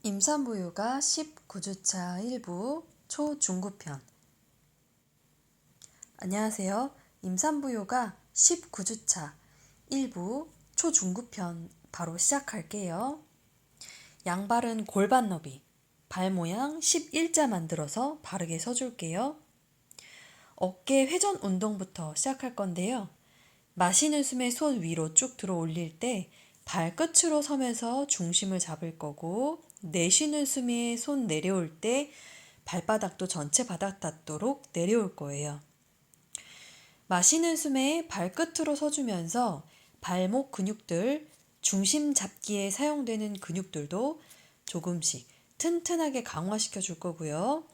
임산부요가 19주차 1부 초중급편. 안녕하세요. 임산부요가 19주차 1부 초중급편 바로 시작할게요. 양발은 골반 너비, 발 모양 11자 만들어서 바르게 서줄게요. 어깨 회전 운동부터 시작할 건데요. 마시는 숨에 손 위로 쭉 들어 올릴 때 발끝으로 서면서 중심을 잡을 거고, 내쉬는 숨에 손 내려올 때 발바닥도 전체 바닥 닿도록 내려올 거예요. 마시는 숨에 발끝으로 서주면서 발목 근육들, 중심 잡기에 사용되는 근육들도 조금씩 튼튼하게 강화시켜 줄 거고요.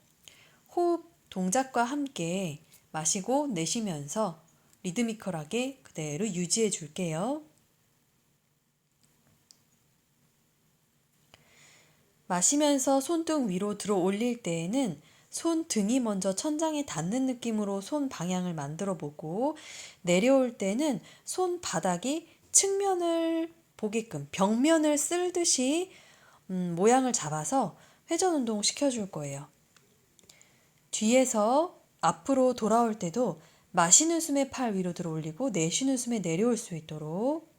호흡 동작과 함께 마시고 내쉬면서 리드미컬하게 그대로 유지해 줄게요. 마시면서 손등 위로 들어 올릴 때에는 손등이 먼저 천장에 닿는 느낌으로 손 방향을 만들어 보고, 내려올 때는 손바닥이 측면을 보게끔 벽면을 쓸듯이 모양을 잡아서 회전 운동 시켜줄 거예요. 뒤에서 앞으로 돌아올 때도 마시는 숨에 팔 위로 들어 올리고 내쉬는 숨에 내려올 수 있도록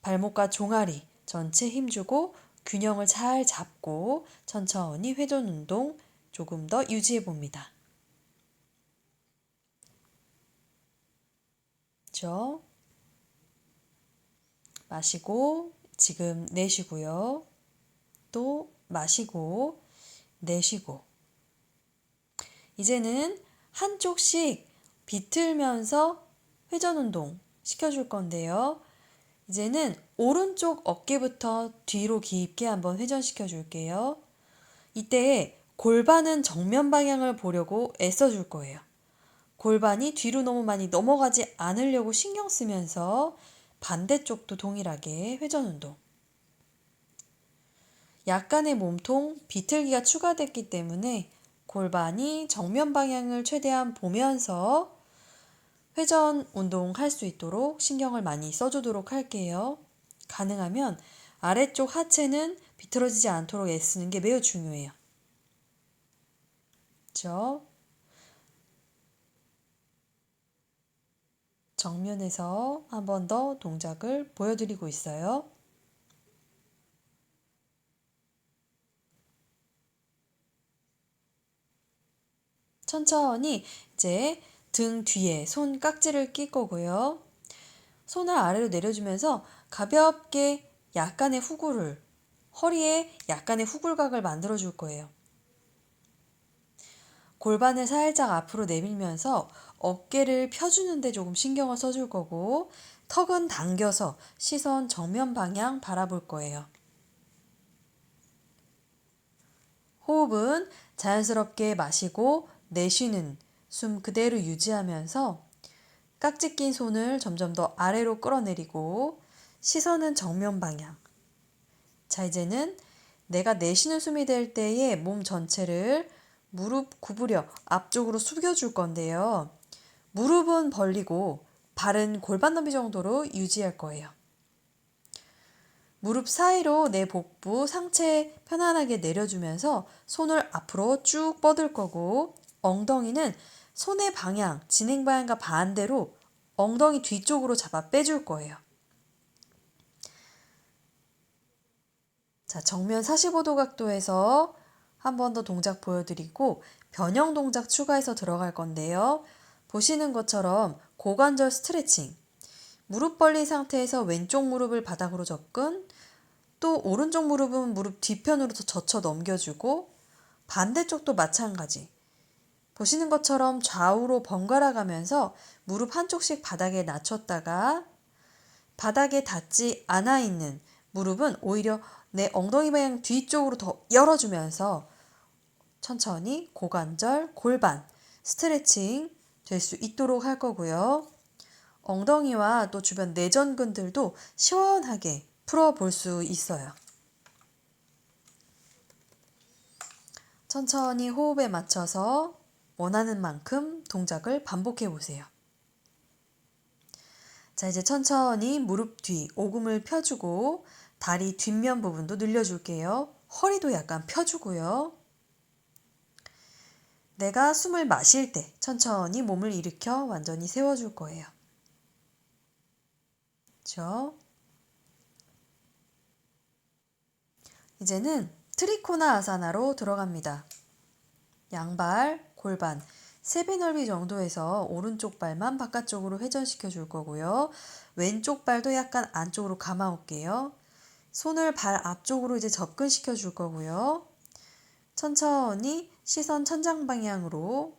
발목과 종아리 전체 힘주고 균형을 잘 잡고 천천히 회전 운동 조금 더 유지해 봅니다. 그렇죠? 마시고 지금 내쉬고요. 또 마시고 내쉬고. 이제는 한쪽씩 비틀면서 회전 운동 시켜줄 건데요. 이제는 오른쪽 어깨부터 뒤로 깊게 한번 회전시켜 줄게요. 이때 골반은 정면 방향을 보려고 애써줄 거예요. 골반이 뒤로 너무 많이 넘어가지 않으려고 신경 쓰면서 반대쪽도 동일하게 회전 운동. 약간의 몸통, 비틀기가 추가됐기 때문에 골반이 정면 방향을 최대한 보면서 회전 운동할 수 있도록 신경을 많이 써주도록 할게요. 가능하면 아래쪽 하체는 비틀어지지 않도록 애쓰는 게 매우 중요해요. 그렇죠? 정면에서 한 번 더 동작을 보여드리고 있어요. 천천히 이제 등 뒤에 손 깍지를 낄 거고요. 손을 아래로 내려주면서 가볍게 약간의 후굴을, 허리에 약간의 후굴각을 만들어 줄 거예요. 골반을 살짝 앞으로 내밀면서 어깨를 펴주는데 조금 신경을 써줄 거고, 턱은 당겨서 시선 정면 방향 바라볼 거예요. 호흡은 자연스럽게 마시고 내쉬는 숨 그대로 유지하면서 깍지 낀 손을 점점 더 아래로 끌어내리고 시선은 정면 방향. 자, 이제는 내가 내쉬는 숨이 될 때에 몸 전체를 무릎 구부려 앞쪽으로 숙여줄 건데요. 무릎은 벌리고 발은 골반 너비 정도로 유지할 거예요. 무릎 사이로 내 복부, 상체 편안하게 내려주면서 손을 앞으로 쭉 뻗을 거고, 엉덩이는 손의 방향, 진행 방향과 반대로 엉덩이 뒤쪽으로 잡아 빼줄 거예요. 자, 정면 45도 각도에서 한 번 더 동작 보여드리고 변형 동작 추가해서 들어갈 건데요. 보시는 것처럼 고관절 스트레칭, 무릎 벌린 상태에서 왼쪽 무릎을 바닥으로 접근, 또 오른쪽 무릎은 무릎 뒤편으로 젖혀 넘겨주고 반대쪽도 마찬가지. 보시는 것처럼 좌우로 번갈아 가면서 무릎 한쪽씩 바닥에 낮췄다가 바닥에 닿지 않아 있는 무릎은 오히려 내 엉덩이 방향 뒤쪽으로 더 열어주면서 천천히 고관절, 골반 스트레칭 될 수 있도록 할 거고요. 엉덩이와 또 주변 내전근들도 시원하게 풀어볼 수 있어요. 천천히 호흡에 맞춰서 원하는 만큼 동작을 반복해 보세요. 자, 이제 천천히 무릎 뒤 오금을 펴주고 다리 뒷면 부분도 늘려줄게요. 허리도 약간 펴주고요. 내가 숨을 마실 때 천천히 몸을 일으켜 완전히 세워줄 거예요. 그렇죠? 이제는 트리코나 아사나로 들어갑니다. 양발, 골반, 3배 넓이 정도에서 오른쪽 발만 바깥쪽으로 회전시켜 줄 거고요. 왼쪽 발도 약간 안쪽으로 감아 올게요. 손을 발 앞쪽으로 이제 접근시켜 줄 거고요. 천천히 시선 천장 방향으로.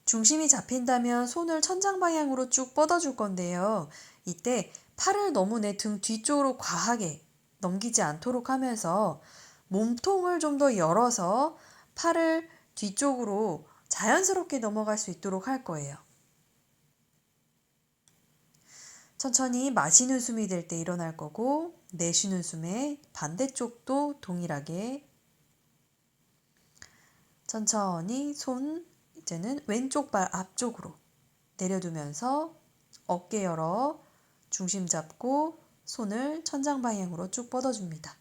중심이 잡힌다면 손을 천장 방향으로 쭉 뻗어줄 건데요. 이때 팔을 너무 내 등 뒤쪽으로 과하게 넘기지 않도록 하면서 몸통을 좀 더 열어서 팔을 뒤쪽으로 자연스럽게 넘어갈 수 있도록 할 거예요. 천천히 마시는 숨이 될 때 일어날 거고 내쉬는 숨에 반대쪽도 동일하게 천천히 손 이제는 왼쪽 발 앞쪽으로 내려두면서 어깨 열어 중심 잡고 손을 천장 방향으로 쭉 뻗어줍니다.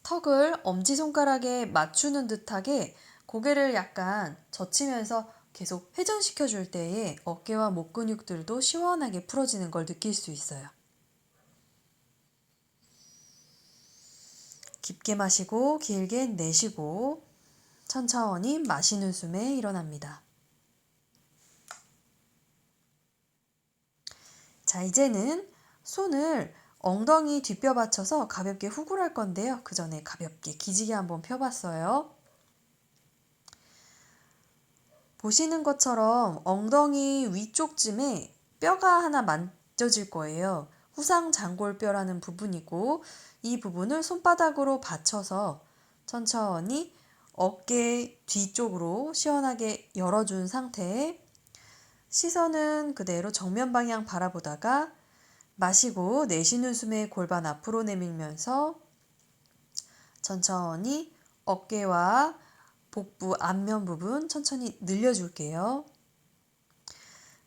턱을 엄지손가락에 맞추는 듯하게 고개를 약간 젖히면서 계속 회전시켜 줄 때에 어깨와 목 근육들도 시원하게 풀어지는 걸 느낄 수 있어요. 깊게 마시고 길게 내쉬고 천천히 마시는 숨에 일어납니다. 자, 이제는 손을 엉덩이 뒷뼈 받쳐서 가볍게 후굴할 건데요. 그 전에 가볍게 기지개 한번 펴봤어요. 보시는 것처럼 엉덩이 위쪽쯤에 뼈가 하나 만져질 거예요. 후상장골뼈라는 부분이고 이 부분을 손바닥으로 받쳐서 천천히 어깨 뒤쪽으로 시원하게 열어준 상태에 시선은 그대로 정면 방향 바라보다가 마시고 내쉬는 숨에 골반 앞으로 내밀면서 천천히 어깨와 복부 앞면 부분 천천히 늘려줄게요.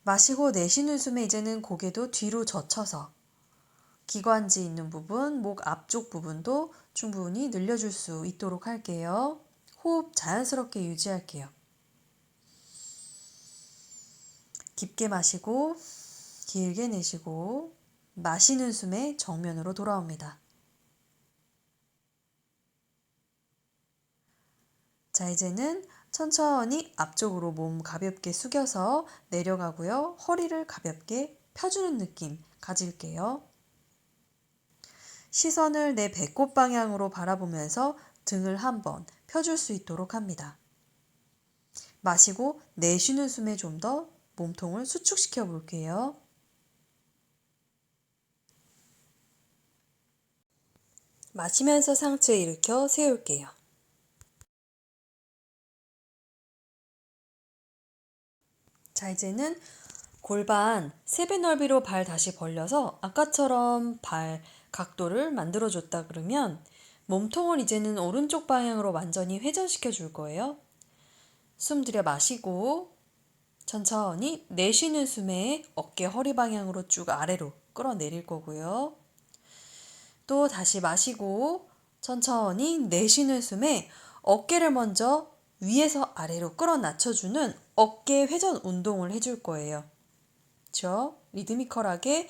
마시고 내쉬는 숨에 이제는 고개도 뒤로 젖혀서 기관지 있는 부분, 목 앞쪽 부분도 충분히 늘려줄 수 있도록 할게요. 호흡 자연스럽게 유지할게요. 깊게 마시고 길게 내쉬고 마시는 숨에 정면으로 돌아옵니다. 자, 이제는 천천히 앞쪽으로 몸 가볍게 숙여서 내려가고요. 허리를 가볍게 펴주는 느낌 가질게요. 시선을 내 배꼽 방향으로 바라보면서 등을 한번 펴줄 수 있도록 합니다. 마시고 내쉬는 숨에 좀 더 몸통을 수축시켜 볼게요. 마시면서 상체 일으켜 세울게요. 자, 이제는 골반 3배 넓이로 발 다시 벌려서 아까처럼 발 각도를 만들어줬다 그러면 몸통을 이제는 오른쪽 방향으로 완전히 회전시켜 줄 거예요. 숨 들여 마시고 천천히 내쉬는 숨에 어깨 허리 방향으로 쭉 아래로 끌어내릴 거고요. 또 다시 마시고 천천히 내쉬는 숨에 어깨를 먼저 위에서 아래로 끌어 낮춰주는 어깨 회전 운동을 해줄 거예요. 그렇죠? 리드미컬하게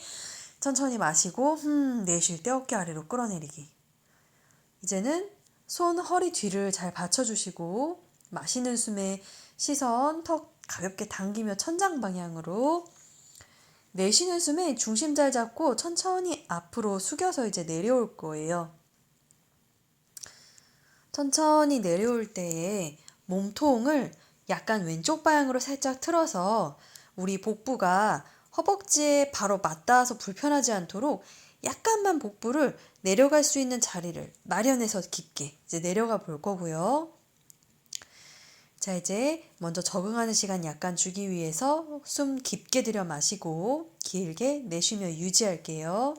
천천히 마시고 내쉴 때 어깨 아래로 끌어내리기. 이제는 손 허리 뒤를 잘 받쳐주시고 마시는 숨에 시선 턱 가볍게 당기며 천장 방향으로 내쉬는 숨에 중심 잘 잡고 천천히 앞으로 숙여서 이제 내려올 거예요. 천천히 내려올 때에 몸통을 약간 왼쪽 방향으로 살짝 틀어서 우리 복부가 허벅지에 바로 맞닿아서 불편하지 않도록 약간만 복부를 내려갈 수 있는 자리를 마련해서 깊게 이제 내려가 볼 거고요. 자, 이제 먼저 적응하는 시간 약간 주기 위해서 숨 깊게 들여 마시고 길게 내쉬며 유지할게요.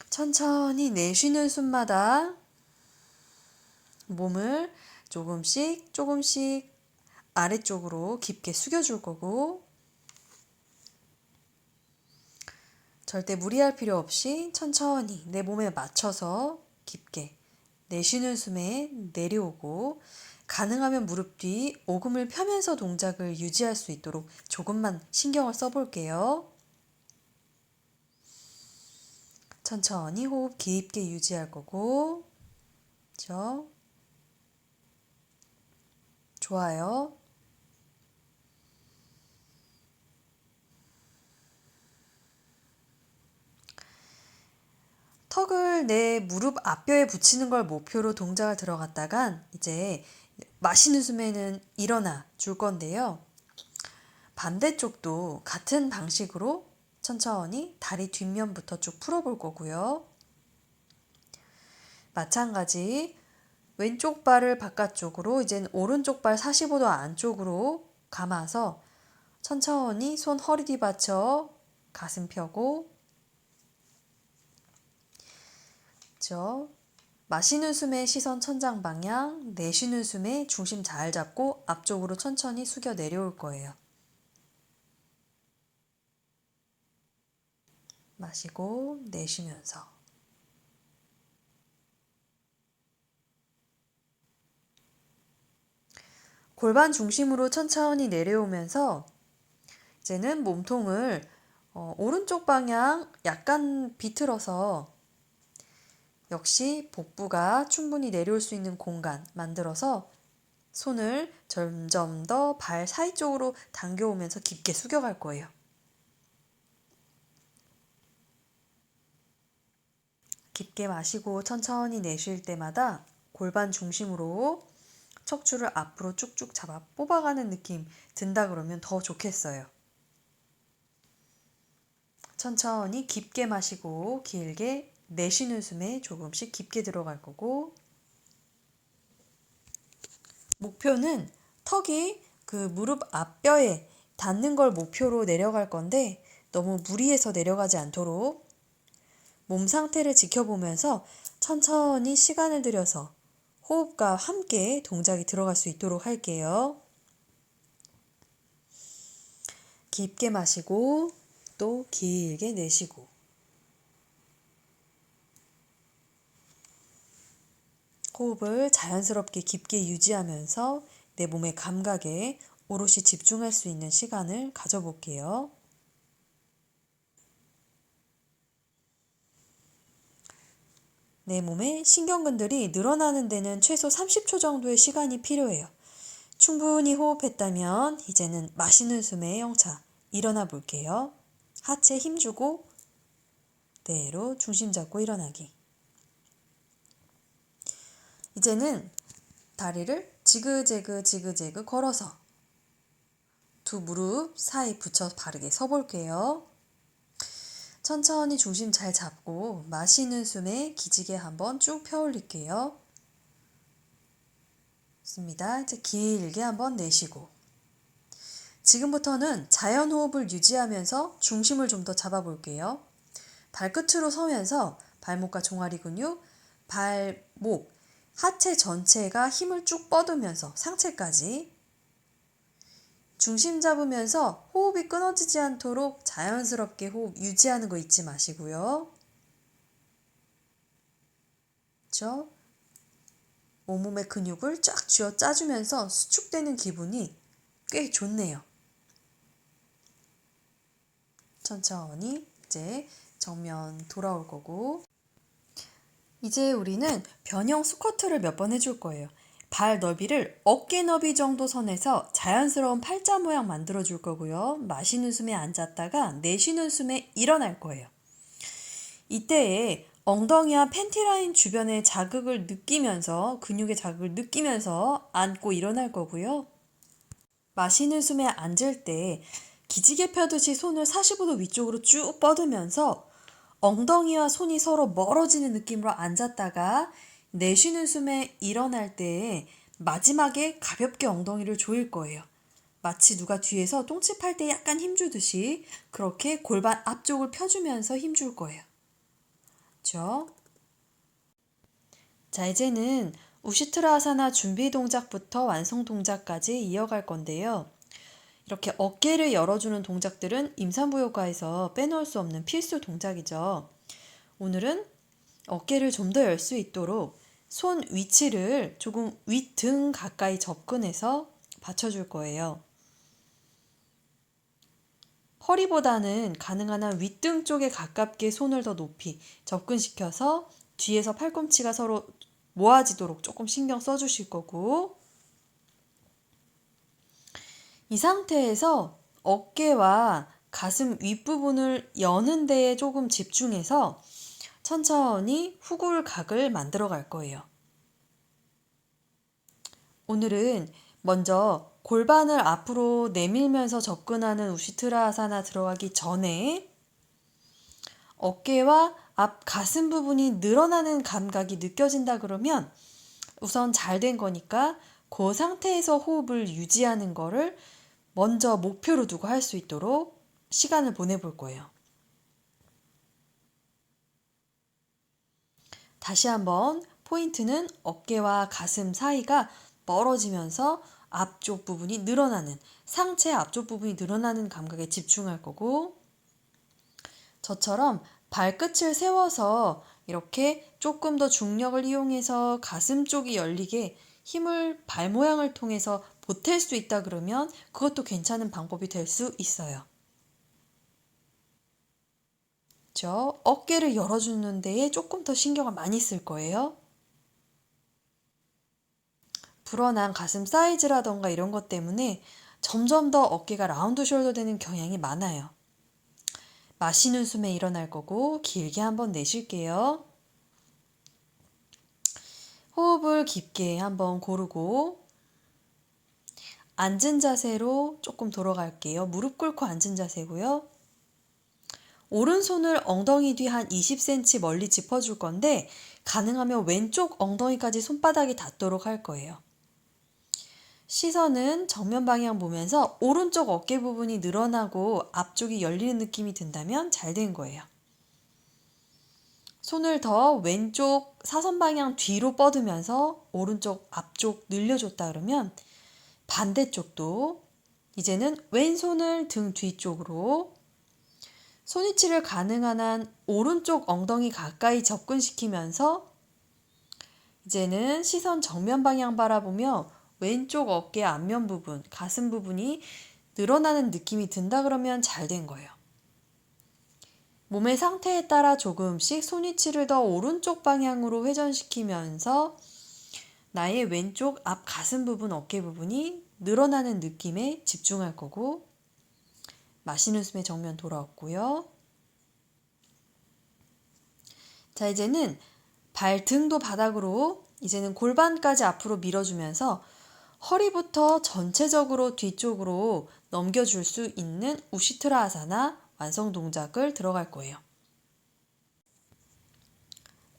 천천히 내쉬는 숨마다 몸을 조금씩 조금씩 아래쪽으로 깊게 숙여줄 거고, 절대 무리할 필요 없이 천천히 내 몸에 맞춰서 깊게 내쉬는 숨에 내려오고, 가능하면 무릎 뒤 오금을 펴면서 동작을 유지할 수 있도록 조금만 신경을 써볼게요. 천천히 호흡 깊게 유지할 거고, 그렇죠? 좋아요. 턱을 내 무릎 앞뼈에 붙이는 걸 목표로 동작을 들어갔다간 이제 마시는 숨에는 일어나 줄 건데요. 반대쪽도 같은 방식으로 천천히 다리 뒷면부터 쭉 풀어볼 거고요. 마찬가지 왼쪽 발을 바깥쪽으로, 이젠 오른쪽 발 45도 안쪽으로 감아서 천천히 손 허리 뒤 받쳐 가슴 펴고, 그렇죠? 마시는 숨에 시선 천장 방향, 내쉬는 숨에 중심 잘 잡고 앞쪽으로 천천히 숙여 내려올 거예요. 마시고 내쉬면서. 골반 중심으로 천천히 내려오면서 이제는 몸통을 오른쪽 방향 약간 비틀어서, 역시 복부가 충분히 내려올 수 있는 공간 만들어서 손을 점점 더 발 사이 쪽으로 당겨오면서 깊게 숙여갈 거예요. 깊게 마시고 천천히 내쉴 때마다 골반 중심으로 척추를 앞으로 쭉쭉 잡아 뽑아가는 느낌 든다 그러면 더 좋겠어요. 천천히 깊게 마시고 길게 내쉬는 숨에 조금씩 깊게 들어갈 거고, 목표는 턱이 그 무릎 앞뼈에 닿는 걸 목표로 내려갈 건데, 너무 무리해서 내려가지 않도록 몸 상태를 지켜보면서 천천히 시간을 들여서 호흡과 함께 동작이 들어갈 수 있도록 할게요. 깊게 마시고 또 길게 내쉬고, 호흡을 자연스럽게 깊게 유지하면서 내 몸의 감각에 오롯이 집중할 수 있는 시간을 가져볼게요. 내 몸의 신경근들이 늘어나는 데는 최소 30초 정도의 시간이 필요해요. 충분히 호흡했다면 이제는 마시는 숨에 영차 일어나 볼게요. 하체 힘주고 그대로 중심 잡고 일어나기. 이제는 다리를 지그재그 걸어서 두 무릎 사이 붙여 바르게 서볼게요. 천천히 중심 잘 잡고 마시는 숨에 기지개 한번 쭉 펴 올릴게요. 좋습니다. 이제 길게 한번 내쉬고, 지금부터는 자연 호흡을 유지하면서 중심을 좀 더 잡아볼게요. 발끝으로 서면서 발목과 종아리 근육, 발목, 하체 전체가 힘을 쭉 뻗으면서 상체까지 중심 잡으면서 호흡이 끊어지지 않도록 자연스럽게 호흡 유지하는 거 잊지 마시고요. 그렇죠? 온몸의 근육을 쫙 쥐어 짜주면서 수축되는 기분이 꽤 좋네요. 천천히 이제 정면 돌아올 거고, 이제 우리는 변형 스쿼트를 몇 번 해줄 거예요. 발 너비를 어깨 너비 정도 선에서 자연스러운 팔자 모양 만들어 줄 거고요. 마시는 숨에 앉았다가 내쉬는 숨에 일어날 거예요. 이때에 엉덩이와 팬티 라인 주변의 자극을 느끼면서, 근육의 자극을 느끼면서 앉고 일어날 거고요. 마시는 숨에 앉을 때 기지개 펴듯이 손을 45도 위쪽으로 쭉 뻗으면서 엉덩이와 손이 서로 멀어지는 느낌으로 앉았다가, 내쉬는 숨에 일어날 때 마지막에 가볍게 엉덩이를 조일 거예요. 마치 누가 뒤에서 똥집할 때 약간 힘주듯이 그렇게 골반 앞쪽을 펴주면서 힘줄 거예요. 그렇죠? 자, 이제는 우시트라아사나 준비 동작부터 완성 동작까지 이어갈 건데요. 이렇게 어깨를 열어주는 동작들은 임산부 요가에서 빼놓을 수 없는 필수 동작이죠. 오늘은 어깨를 좀 더 열 수 있도록 손 위치를 조금 윗등 가까이 접근해서 받쳐줄 거예요. 허리보다는 가능한 한 윗등 쪽에 가깝게 손을 더 높이 접근시켜서 뒤에서 팔꿈치가 서로 모아지도록 조금 신경 써주실 거고, 이 상태에서 어깨와 가슴 윗부분을 여는 데에 조금 집중해서 천천히 후굴각을 만들어 갈 거예요. 오늘은 먼저 골반을 앞으로 내밀면서 접근하는 우시트라아사나 들어가기 전에 어깨와 앞 가슴 부분이 늘어나는 감각이 느껴진다 그러면 우선 잘 된 거니까 그 상태에서 호흡을 유지하는 거를 먼저 목표로 두고 할 수 있도록 시간을 보내볼 거예요. 다시 한번 포인트는 어깨와 가슴 사이가 멀어지면서 앞쪽 부분이 늘어나는, 상체 앞쪽 부분이 늘어나는 감각에 집중할 거고, 저처럼 발끝을 세워서 이렇게 조금 더 중력을 이용해서 가슴 쪽이 열리게 힘을 발 모양을 통해서 보탤 수 있다 그러면 그것도 괜찮은 방법이 될 수 있어요. 어깨를 열어주는 데에 조금 더 신경을 많이 쓸 거예요. 불어난 가슴 사이즈라던가 이런 것 때문에 점점 더 어깨가 라운드 숄더 되는 경향이 많아요. 마시는 숨에 일어날 거고 길게 한번 내쉴게요. 호흡을 깊게 한번 고르고 앉은 자세로 조금 돌아갈게요. 무릎 꿇고 앉은 자세고요. 오른손을 엉덩이 뒤 한 20cm 멀리 짚어줄 건데 가능하면 왼쪽 엉덩이까지 손바닥이 닿도록 할 거예요. 시선은 정면 방향 보면서 오른쪽 어깨 부분이 늘어나고 앞쪽이 열리는 느낌이 든다면 잘 된 거예요. 손을 더 왼쪽 사선 방향 뒤로 뻗으면서 오른쪽 앞쪽 늘려줬다 그러면 반대쪽도 이제는 왼손을 등 뒤쪽으로 손위치를 가능한 한 오른쪽 엉덩이 가까이 접근시키면서 이제는 시선 정면 방향 바라보며 왼쪽 어깨 앞면 부분, 가슴 부분이 늘어나는 느낌이 든다 그러면 잘 된 거예요. 몸의 상태에 따라 조금씩 손위치를 더 오른쪽 방향으로 회전시키면서 나의 왼쪽 앞 가슴 부분, 어깨 부분이 늘어나는 느낌에 집중할 거고, 마시는 숨에 정면 돌아왔고요. 자, 이제는 발등도 바닥으로 이제는 골반까지 앞으로 밀어주면서 허리부터 전체적으로 뒤쪽으로 넘겨줄 수 있는 우시트라아사나 완성 동작을 들어갈 거예요.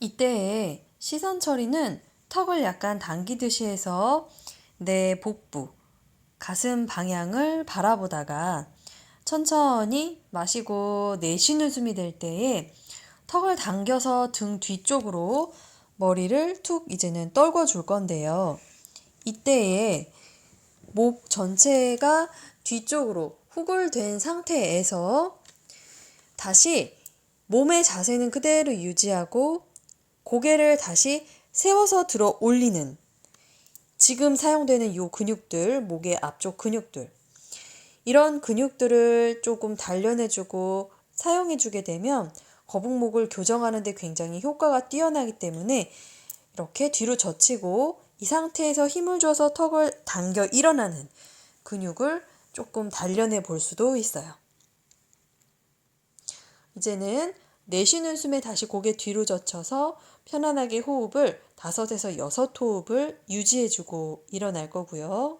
이때에 시선 처리는 턱을 약간 당기듯이 해서 내 복부, 가슴 방향을 바라보다가 천천히 마시고 내쉬는 숨이 될 때에 턱을 당겨서 등 뒤쪽으로 머리를 툭 이제는 떨궈 줄 건데요. 이때에 목 전체가 뒤쪽으로 후굴된 상태에서 다시 몸의 자세는 그대로 유지하고 고개를 다시 세워서 들어 올리는, 지금 사용되는 이 근육들, 목의 앞쪽 근육들, 이런 근육들을 조금 단련해주고 사용해주게 되면 거북목을 교정하는 데 굉장히 효과가 뛰어나기 때문에 이렇게 뒤로 젖히고 이 상태에서 힘을 줘서 턱을 당겨 일어나는 근육을 조금 단련해 볼 수도 있어요. 이제는 내쉬는 숨에 다시 고개 뒤로 젖혀서 편안하게 호흡을 5에서 6 호흡을 유지해주고 일어날 거고요.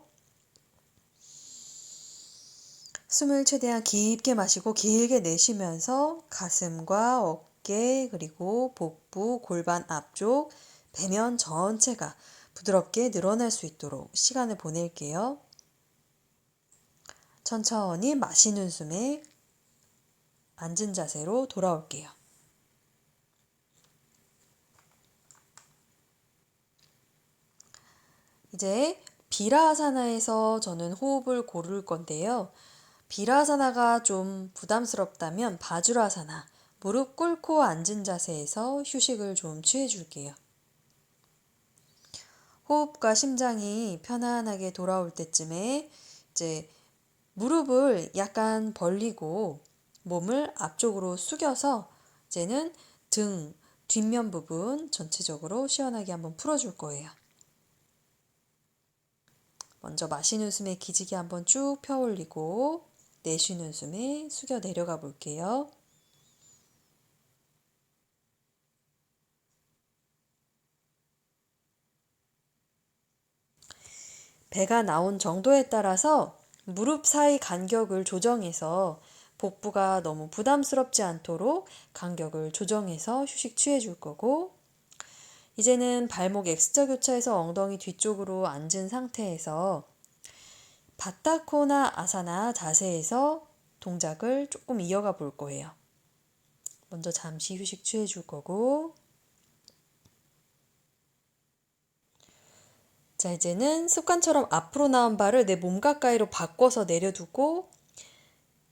숨을 최대한 깊게 마시고 길게 내쉬면서 가슴과 어깨 그리고 복부, 골반 앞쪽, 배면 전체가 부드럽게 늘어날 수 있도록 시간을 보낼게요. 천천히 마시는 숨에 앉은 자세로 돌아올게요. 이제 비라하사나에서 저는 호흡을 고를 건데요. 비라하사나가 좀 부담스럽다면 바주라하사나, 무릎 꿇고 앉은 자세에서 휴식을 좀 취해 줄게요. 호흡과 심장이 편안하게 돌아올 때쯤에 이제 무릎을 약간 벌리고 몸을 앞쪽으로 숙여서 이제는 등 뒷면 부분 전체적으로 시원하게 한번 풀어줄 거예요. 먼저 마시는 숨에 기지개 한번 쭉 펴 올리고 내쉬는 숨에 숙여 내려가 볼게요. 배가 나온 정도에 따라서 무릎 사이 간격을 조정해서 복부가 너무 부담스럽지 않도록 간격을 조정해서 휴식 취해 줄 거고, 이제는 발목 X자 교차해서 엉덩이 뒤쪽으로 앉은 상태에서 바타코나 아사나 자세에서 동작을 조금 이어가 볼 거예요. 먼저 잠시 휴식 취해 줄 거고, 자, 이제는 습관처럼 앞으로 나온 발을 내 몸 가까이로 바꿔서 내려두고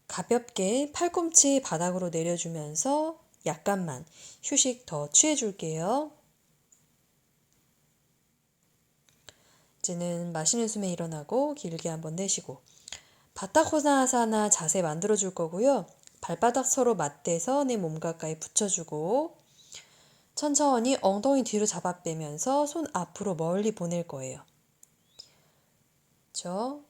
가볍게 팔꿈치 바닥으로 내려주면서 약간만 휴식 더 취해 줄게요. 이제는 마시는 숨에 일어나고 길게 한번 내쉬고 바타코나아사나 자세 만들어 줄 거고요. 발바닥 서로 맞대서 내 몸 가까이 붙여주고 천천히 엉덩이 뒤로 잡아 빼면서 손 앞으로 멀리 보낼 거예요. 그렇죠?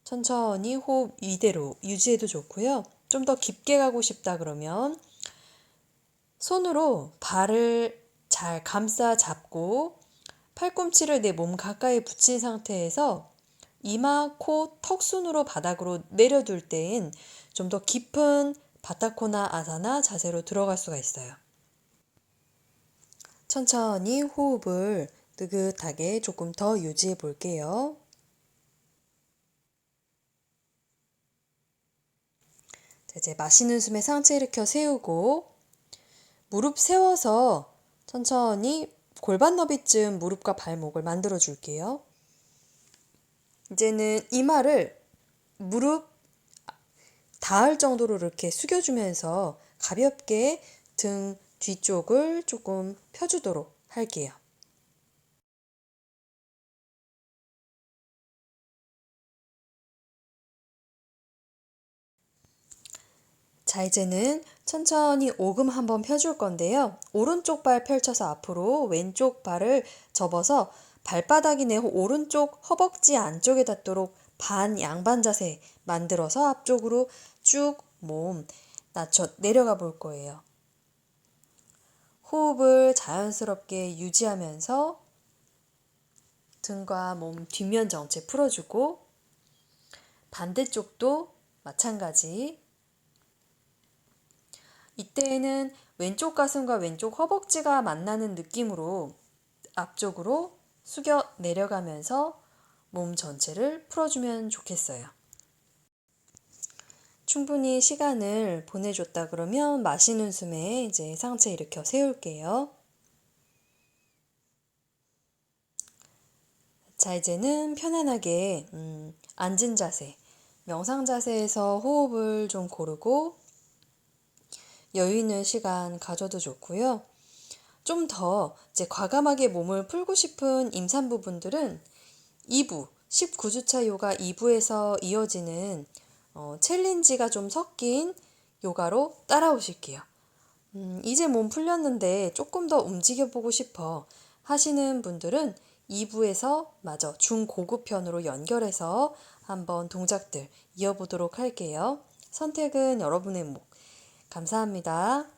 천천히 호흡 이대로 유지해도 좋고요. 좀 더 깊게 가고 싶다 그러면 손으로 발을 잘 감싸 잡고 팔꿈치를 내 몸 가까이 붙인 상태에서 이마, 코, 턱순으로 바닥으로 내려둘 때엔 좀 더 깊은 바타코나 아사나 자세로 들어갈 수가 있어요. 천천히 호흡을 느긋하게 조금 더 유지해 볼게요. 자, 이제 마시는 숨에 상체 일으켜 세우고 무릎 세워서 천천히 골반 너비쯤 무릎과 발목을 만들어 줄게요. 이제는 이마를 무릎 닿을 정도로 이렇게 숙여주면서 가볍게 등 뒤쪽을 조금 펴주도록 할게요. 자, 이제는 천천히 오금 한번 펴줄 건데요. 오른쪽 발 펼쳐서 앞으로 왼쪽 발을 접어서 발바닥이 내 오른쪽 허벅지 안쪽에 닿도록 반 양반 자세 만들어서 앞쪽으로 쭉 몸 낮춰 내려가 볼 거예요. 호흡을 자연스럽게 유지하면서 등과 몸 뒷면 전체 풀어주고 반대쪽도 마찬가지. 이때에는 왼쪽 가슴과 왼쪽 허벅지가 만나는 느낌으로 앞쪽으로 숙여 내려가면서 몸 전체를 풀어주면 좋겠어요. 충분히 시간을 보내줬다 그러면 마시는 숨에 이제 상체 일으켜 세울게요. 자, 이제는 편안하게 앉은 자세, 명상 자세에서 호흡을 좀 고르고 여유 있는 시간 가져도 좋고요. 좀 더 이제 과감하게 몸을 풀고 싶은 임산부분들은 2부, 19주차 요가 2부에서 이어지는 챌린지가 좀 섞인 요가로 따라오실게요. 이제 몸 풀렸는데 조금 더 움직여보고 싶어 하시는 분들은 2부에서 마저 중고급 편으로 연결해서 한번 동작들 이어보도록 할게요. 선택은 여러분의 몫. 감사합니다.